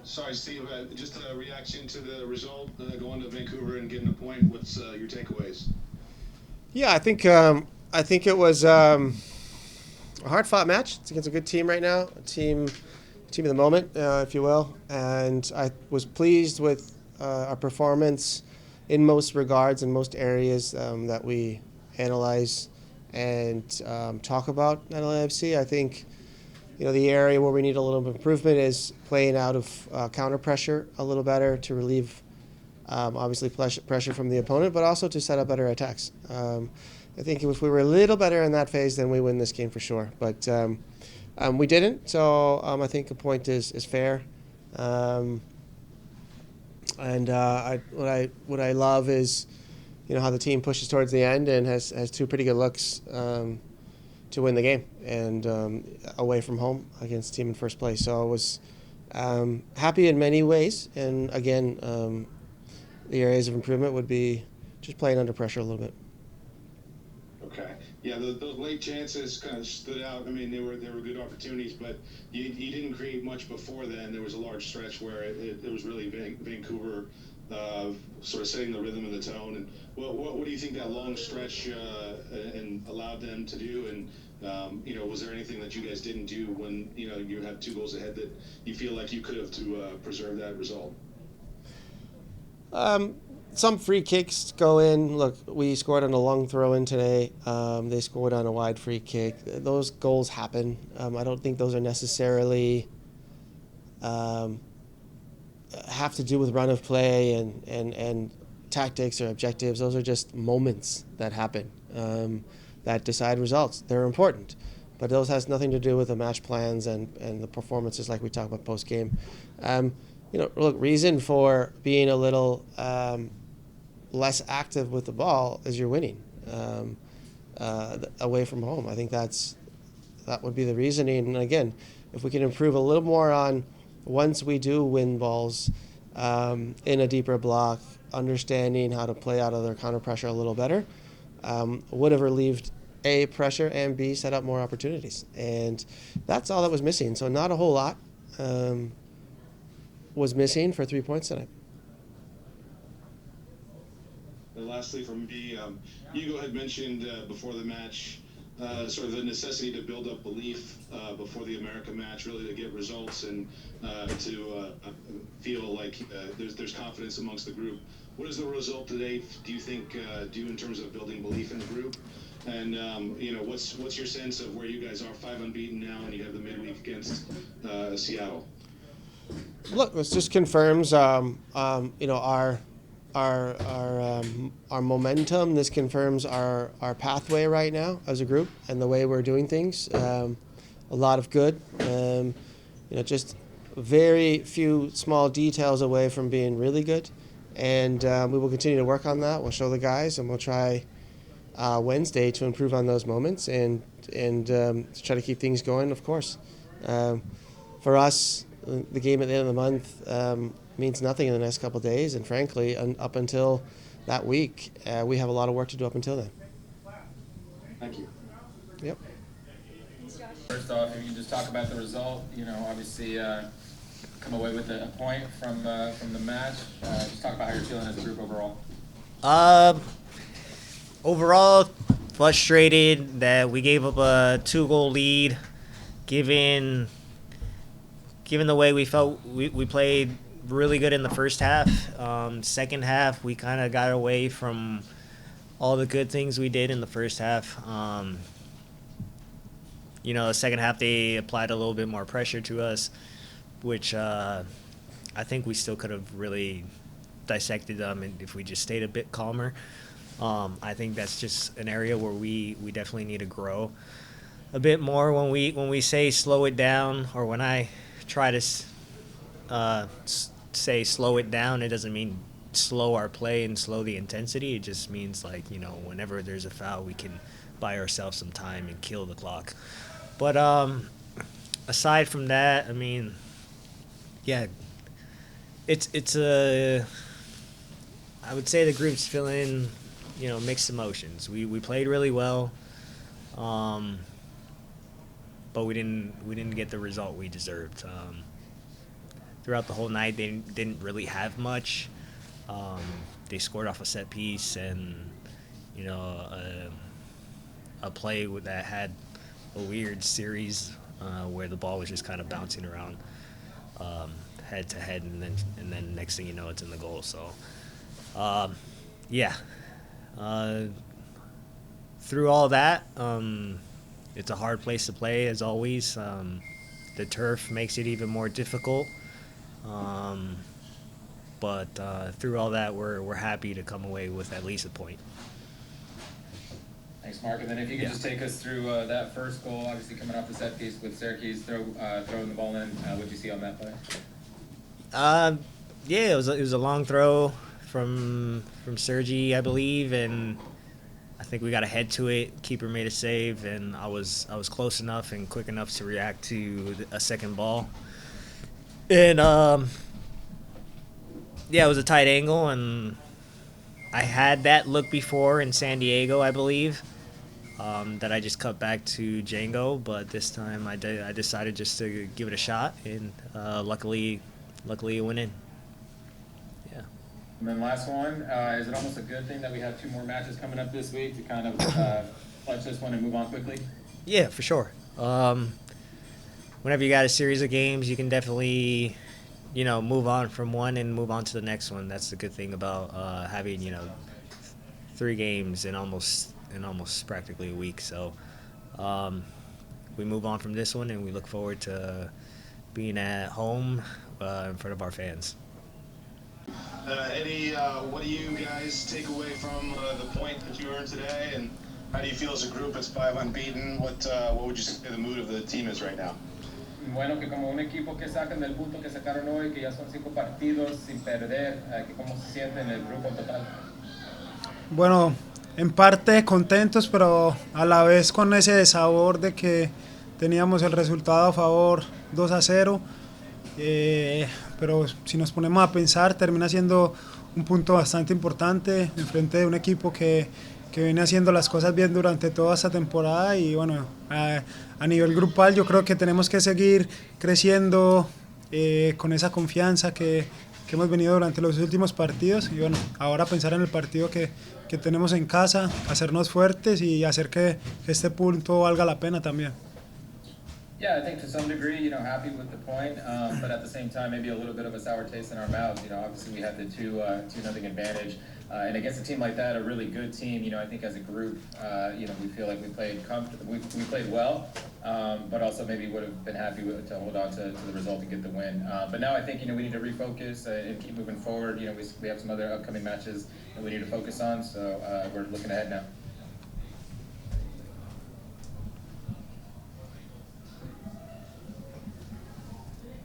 Sorry, Steve. Just a reaction to the result, going to Vancouver and getting a point. What's your takeaways? Yeah, I think it was a hard fought match. It's against a good team right now, a team of the moment, if you will. And I was pleased with our performance in most regards, in most areas that we analyze and talk about at LAFC. I think the area where we need a little bit of improvement is playing out of counter pressure a little better to relieve obviously pressure from the opponent, but also to set up better attacks. I think if we were a little better in that phase, then we win this game for sure. But we didn't, so I think a point is fair. Um, and what I love is how the team pushes towards the end and has two pretty good looks to win the game and away from home against the team in first place. So I was happy in many ways, and again, the areas of improvement would be just playing under pressure a little bit. Okay. Yeah, those late chances kind of stood out. I mean, they were good opportunities, but you didn't create much before then. There was a large stretch where it was really Vancouver sort of setting the rhythm and the tone. And what do you think that long stretch and allowed them to do? And was there anything that you guys didn't do when you had 2 goals ahead that you feel like you could have to preserve that result? Um, some free kicks go in. Look, we scored on a long throw in today. They scored on a wide free kick. Those goals happen. I don't think those are necessarily um, have to do with run of play and tactics or objectives. Those are just moments that happen that decide results. They're important, but those has nothing to do with the match plans and the performances like we talk about post game. Look, reason for being a little less active with the ball is you're winning away from home. I think that would be the reasoning. And again, if we can improve a little more on once we do win balls in a deeper block, understanding how to play out of their counter pressure a little better, would have relieved A, pressure, and B, set up more opportunities. And that's all that was missing. So not a whole lot was missing for 3 points tonight. And lastly, from me, Hugo had mentioned before the match sort of the necessity to build up belief before the America match, really to get results and to feel like there's confidence amongst the group. What does the result today, do you think, do in terms of building belief in the group? And what's your sense of where you guys are? 5 unbeaten now, and you have the midweek against Seattle. Look, this just confirms our momentum. This confirms our pathway right now as a group and the way we're doing things. A lot of good. Just very few small details away from being really good. And we will continue to work on that. We'll show the guys, and we'll try Wednesday to improve on those moments and try to keep things going, of course. For us, the game at the end of the month means nothing in the next couple of days, and frankly, up until that week, we have a lot of work to do up until then. Thank you. Yep. First off, if you can just talk about the result, obviously come away with a point from the match. Just talk about how you're feeling as a group overall. Uh, Overall, frustrated that we gave up a 2-goal lead, given the way we felt. We played really good in the first half. Second half, we kind of got away from all the good things we did in the first half. The second half, they applied a little bit more pressure to us, which I think we still could have really dissected them if we just stayed a bit calmer. I think that's just an area where we definitely need to grow a bit more. When we say slow it down, or when I try to say slow it down, it doesn't mean slow our play and slow the intensity. It just means whenever there's a foul, we can buy ourselves some time and kill the clock. But aside from that, I mean, yeah, it's a. I would say the group's feeling mixed emotions. We played really well, but we didn't get the result we deserved. throughout the whole night. They didn't really have much. They scored off a set piece and, you know, a play that had a weird series where the ball was just kind of bouncing around head to head, and then next thing you know, it's in the goal. So, yeah. Through all that, it's a hard place to play as always. The turf makes it even more difficult. But through all that, we're happy to come away with at least a point. Thanks, Mark. And then if you could just take us through that first goal, obviously coming off the set piece with Syracuse throwing the ball in. What did you see on that play? Yeah, it was a long throw from Sergi, I believe, and I think we got ahead to it. Keeper made a save, and I was close enough and quick enough to react to a second ball. And yeah, it was a tight angle, and I had that look before in San Diego, I believe, that I just cut back to Django, but this time I decided just to give it a shot, and luckily it went in. Yeah. And then last one, is it almost a good thing that we have 2 more matches coming up this week to kind of clutch this one and move on quickly? Yeah, for sure. Whenever you got a series of games, you can definitely, you know, move on from one and move on to the next one. That's the good thing about having, you know, 3 games in almost practically a week. So we move on from this one, and we look forward to being at home in front of our fans. Eddie, what do you guys take away from the point that you earned today, and how do you feel as a group? It's 5 unbeaten. What would you say the mood of the team is right now? Bueno, que como un equipo que sacan del punto que sacaron hoy, que ya son 5 partidos sin perder, que cómo se sienten el grupo en total. Bueno, en parte contentos, pero a la vez con ese desabor de que teníamos el resultado a favor 2-0. Pero si nos ponemos a pensar, termina siendo un punto bastante importante en frente de un equipo que viene haciendo las cosas bien durante toda esta temporada. Y bueno, a nivel grupal yo creo que tenemos que seguir creciendo con esa confianza que hemos venido durante los últimos partidos. Y bueno, ahora pensar en el partido que tenemos en casa, hacernos fuertes y hacer que este punto valga la pena también. Yeah, I think to some degree, you know, happy with the point, but at the same time, maybe a little bit of a sour taste in our mouths. You know, obviously we had the 2-0 advantage, and against a team like that, a really good team. You know, I think as a group, you know, we feel like we played comfortably, we played well, but also maybe would have been happy to hold on to the result and get the win. But now I think, you know, we need to refocus and keep moving forward. You know, we have some other upcoming matches that we need to focus on, so we're looking ahead now.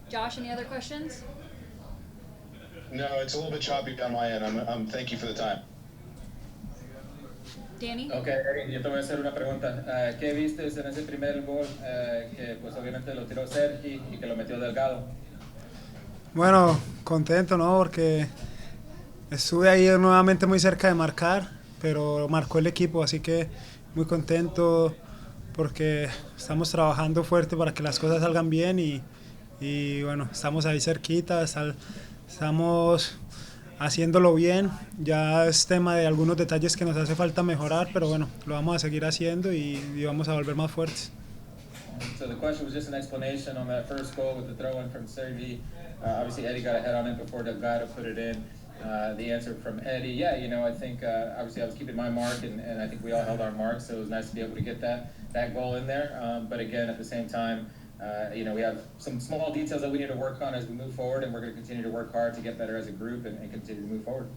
Josh, any other questions? No, it's a little bit choppy on my end. Thank you for the time. Danny? Ok, Eric, yo te voy a hacer una pregunta. ¿Qué viste en ese primer gol que pues obviamente lo tiró Sergi y que lo metió Delgado? Bueno, contento, ¿no? Porque estuve ahí nuevamente muy cerca de marcar, pero marcó el equipo, así que muy contento porque estamos trabajando fuerte para que las cosas salgan bien y bueno, estamos ahí cerquita, estamos haciéndolo bien. Ya es tema de algunos detalles que nos hace falta mejorar, pero bueno, lo vamos a seguir haciendo y vamos a volver más fuertes. So the question was just an explanation on that first goal with the throw-in from Sergi. Obviously Eddie got a head on it before Delgado put it in. The answer from Eddie, yeah, you know, I think obviously I was keeping my mark, and I think we all held our mark, so it was nice to be able to get that goal in there. But again, at the same time, you know, we have some small details that we need to work on as we move forward, and we're going to continue to work hard to get better as a group and continue to move forward.